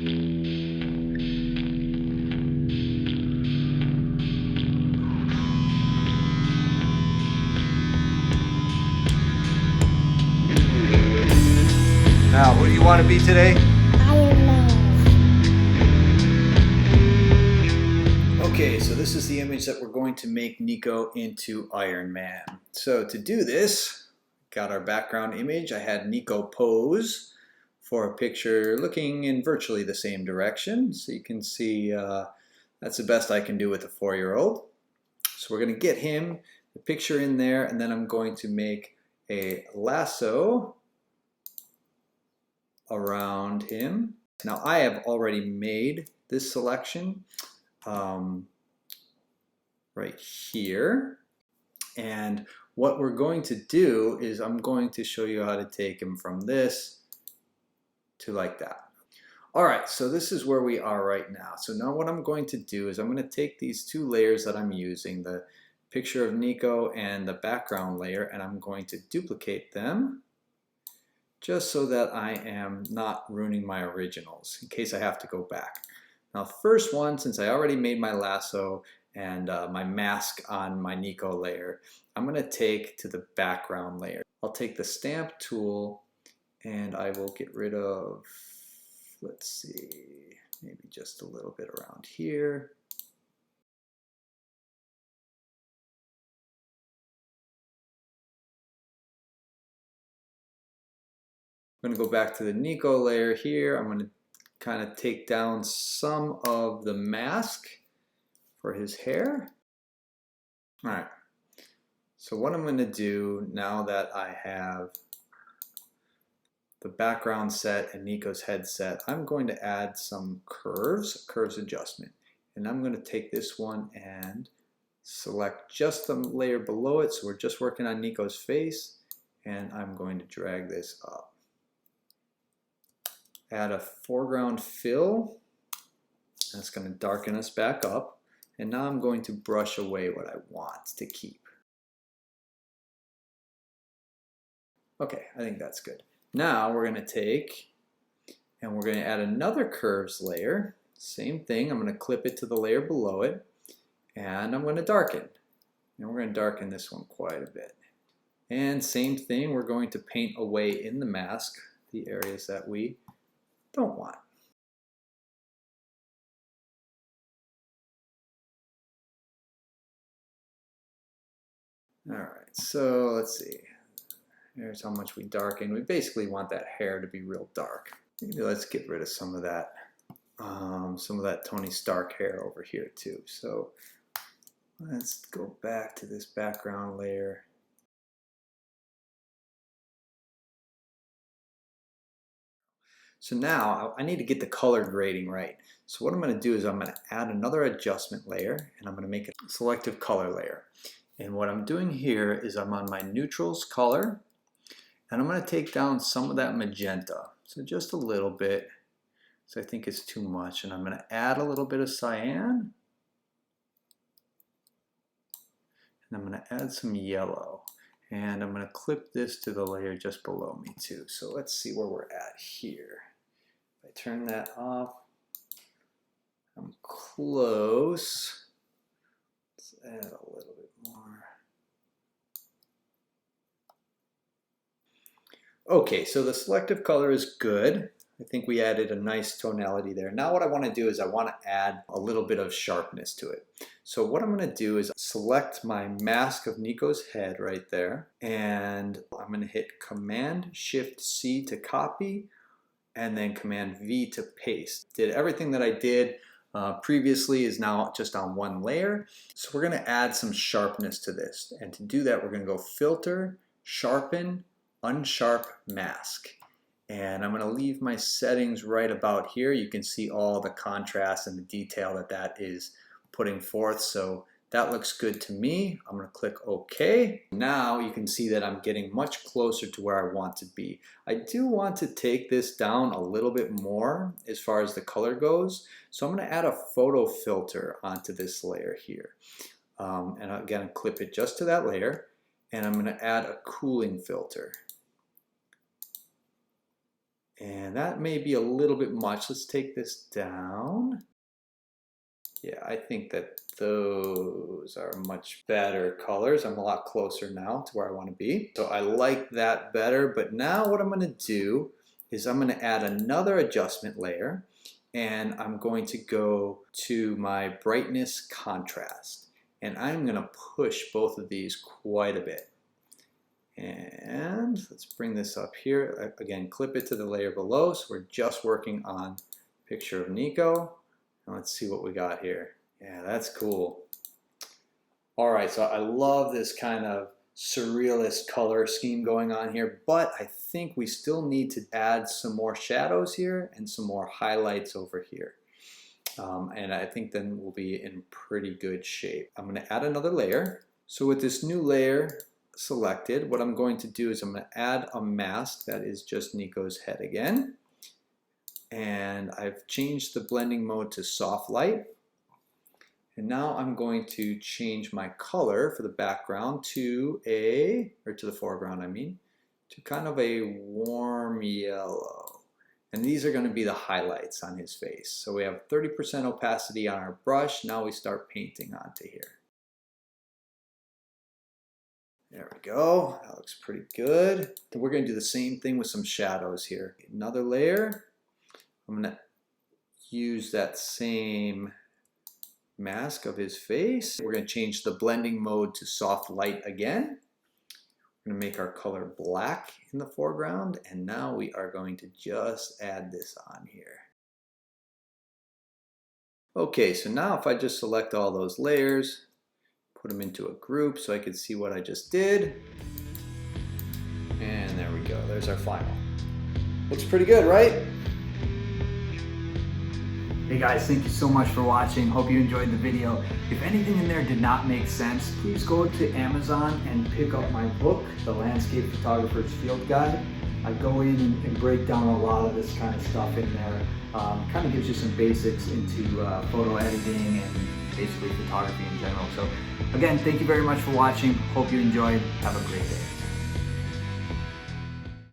Now, who do you want to be today? Iron Man. Okay, so this is the image that we're going to make Nico into Iron Man. So to do this, got our background image. I had Nico pose for a picture looking in virtually the same direction. So you can see that's the best I can do with a 4-year-old. So we're going to get him, the picture in there, and then I'm going to make a lasso around him. Now I have already made this selection right here, and what we're going to do is I'm going to show you how to take him from this to like that. Alright, so this is where we are right now. So now what I'm going to do is I'm going to take these two layers that I'm using, the picture of Nico and the background layer, and I'm going to duplicate them just so that I am not ruining my originals in case I have to go back. Now the first one, since I already made my lasso and my mask on my Nico layer, I'm going to take to the background layer. I'll take the stamp tool and I will get rid of, let's see, maybe just a little bit around here. I'm going to go back to the Nico layer here. I'm going to kind of take down some of the mask for his hair. All right, so what I'm going to do now that I have the background set and Nico's head set, I'm going to add some curves adjustment. And I'm going to take this one and select just the layer below it, so we're just working on Nico's face, and I'm going to drag this up. Add a foreground fill. That's going to darken us back up. And now I'm going to brush away what I want to keep. Okay, I think that's good. Now we're going to take and we're going to add another curves layer. Same thing, I'm going to clip it to the layer below it. And I'm going to darken. And we're going to darken this one quite a bit. And same thing, we're going to paint away in the mask the areas that we don't want. All right, so let's see. Here's how much we darken. We basically want that hair to be real dark. Maybe let's get rid of some of that Tony Stark hair over here too. So let's go back to this background layer. So now I need to get the color grading right. So what I'm going to do is I'm going to add another adjustment layer, and I'm going to make a selective color layer. And what I'm doing here is I'm on my neutrals color, and I'm going to take down some of that magenta. So just a little bit, so I think it's too much. And I'm going to add a little bit of cyan. And I'm going to add some yellow. And I'm going to clip this to the layer just below me too. So let's see where we're at here. If I turn that off, I'm close. Let's add a little bit more. Okay, so the selective color is good. I think we added a nice tonality there. Now what I want to do is I want to add a little bit of sharpness to it. So what I'm going to do is select my mask of Nico's head right there, and I'm going to hit Command-Shift-C to copy, and then Command-V to paste. Did everything that I did previously is now just on one layer. So we're going to add some sharpness to this, and to do that we're going to go Filter, Sharpen, Unsharp Mask. And I'm going to leave my settings right about here. You can see all the contrast and the detail that that is putting forth. So that looks good to me. I'm going to click OK. Now you can see that I'm getting much closer to where I want to be. I do want to take this down a little bit more as far as the color goes. So I'm going to add a photo filter onto this layer here. And again, clip it just to that layer. And I'm going to add a cooling filter. And that may be a little bit much. Let's take this down. Yeah, I think that those are much better colors. I'm a lot closer now to where I want to be. So I like that better, but now what I'm going to do is I'm going to add another adjustment layer, and I'm going to go to my brightness contrast, and I'm going to push both of these quite a bit. And let's bring this up here. Again, clip it to the layer below, so we're just working on picture of Nico. And let's see what we got here. Yeah, that's cool. All right, so I love this kind of surrealist color scheme going on here, but I think we still need to add some more shadows here and some more highlights over here. And I think then we'll be in pretty good shape. I'm gonna add another layer. So with this new layer selected, what I'm going to do is I'm gonna add a mask that is just Nico's head again. And I've changed the blending mode to soft light. And now I'm going to change my color for the background to the foreground, I mean, to kind of a warm yellow. And these are going to be the highlights on his face. So we have 30% opacity on our brush. Now we start painting onto here. There we go. That looks pretty good. And we're going to do the same thing with some shadows here. Another layer. I'm going to use that same mask of his face. We're going to change the blending mode to soft light again. We're going to make our color black in the foreground, and now we are going to just add this on here. Okay, so now if I just select all those layers, put them into a group so I can see what I just did, and there we go. There's our final. Looks pretty good, right? Hey guys, thank you so much for watching. Hope you enjoyed the video. If anything in there did not make sense, please go to Amazon and pick up my book, The Landscape Photographer's Field Guide. I go in and break down a lot of this kind of stuff in there. Kind of gives you some basics into photo editing and basically photography in general. So again, thank you very much for watching. Hope you enjoyed. Have a great day.